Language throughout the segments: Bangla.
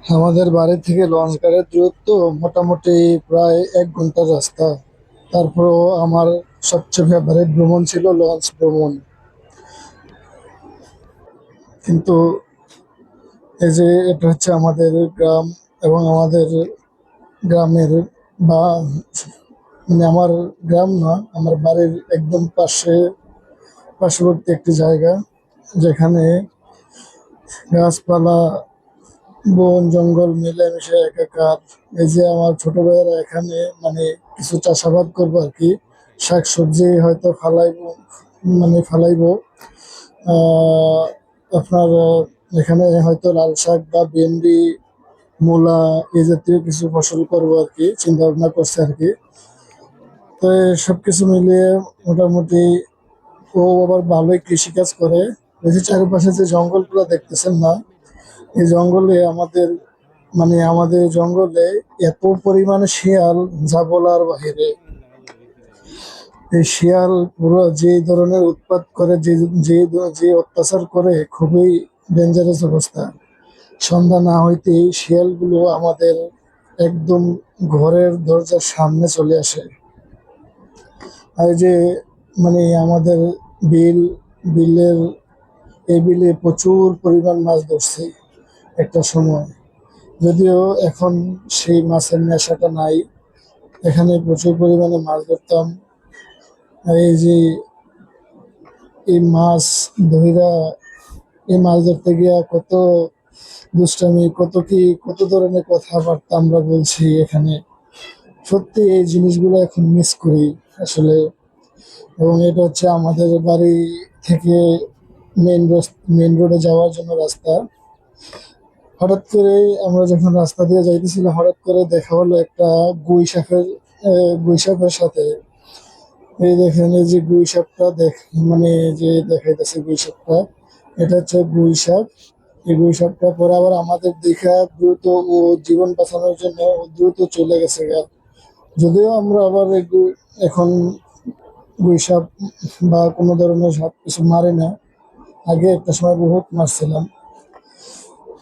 আমাদের বাড়ি থেকে লঞ্চ ঘাটের দূরত্ব মোটামুটি প্রায় 1 ঘন্টার রাস্তা। তারপরেও আমার সবচেয়ে ফেভারিট ভ্রমণ ছিল লঞ্চ ভ্রমণ। কিন্তু এই যে এটা হচ্ছে আমাদের গ্রাম, এবং আমাদের গ্রামের বা মানে আমার গ্রাম না, আমার বাড়ির একদম পার্শ্ববর্তী একটি জায়গা, যেখানে গাছপালা, বন জঙ্গল মিলেমিশে একাকার। এই যে আমার ছোট ভাইয়েরা এখানে মানে কিছু চাষাবাদ করবো আর কি, শাকসবজি হয়তো ফালাইবো, ফালাইবো। আহ আপনার এখানে হয়তো লাল শাক বা ভেন্ডি, মূলা, এই জাতীয় কিছু ফসল করবো আর কি, চিন্তা ভাবনা করছে আর কি। তো সবকিছু মিলিয়ে মোটামুটি ও আবার ভালোই কৃষিকাজ করে। ওই যে চারিপাশে যে জঙ্গলগুলো দেখতেছেন না, এই জঙ্গলে আমাদের জঙ্গলে এত পরিমাণে শিয়াল, যা বলার বাহিরে। এই শিয়াল পুরো যে ধরনের উৎপাত করে, যে যে অত্যাচার করে, খুবই ডেঞ্জারাস অবস্থা। সন্ধ্যা না হইতেই শিয়ালগুলো আমাদের একদম ঘরের দরজার সামনে চলে আসে। আর এই যে আমাদের বিল বিলের এই বিলে প্রচুর পরিমাণ মাছ ধরছে একটা সময়। যদিও এখন সেই মাছের নেশাটা নাই। এখানে প্রচুর পরিমাণে মাছ ধরতাম। আর এই যে এই মাছ ধইরা, এই মাছ ধরতে গিয়া কত দুষ্টামি, কত ধরনের কথাবার্তা আমরা বলছি এখানে। সত্যি এই জিনিসগুলো এখন মিস করি আসলে। এবং এটা হচ্ছে আমাদের বাড়ি থেকে মেন রোডে যাওয়ার জন্য রাস্তা। হঠাৎ করে আমরা যখন রাস্তা দিয়ে যাইতেছিলাম, হঠাৎ করে দেখা হলো একটা গুই সাপের সাথে। এই দেখেন, এই যে গুই সাপটা যে দেখাইতেছে গুই সাপটা, এটা হচ্ছে গুই সাপ। এই গুই সাপটা পরে আবার আমাদের দেখা দ্রুত ও জীবন বাঁচানোর জন্য ও দ্রুত চলে গেছে গা। যদিও আমরা আবার এখন গুই সাপ বা কোনো ধরনের সাপ কিছু মারি না। আগে একটা সময় বহুত মারছিলাম।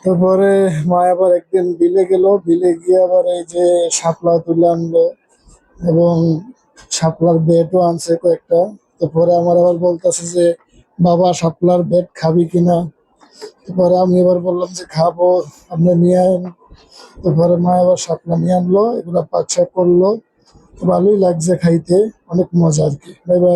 তারপরে মা আবার একদিন বিলে গেল, বিলে গিয়ে আবার এই যে শাপলা তুলে আনলো, এবং শাপলার বেটও আনছে কয়েকটা। তারপরে আমার আবার বলতেছে যে, বাবা শাপলার বেট খাবি কিনা? তারপরে আমি এবার বললাম যে খাবো, আপনি নিয়ে আন। তারপরে মা আবার শাপলা নিয়ে আনলো, এগুলা পাক শাক করলো। ভালোই লাগছে খাইতে, অনেক মজা আর কি। Bye bye.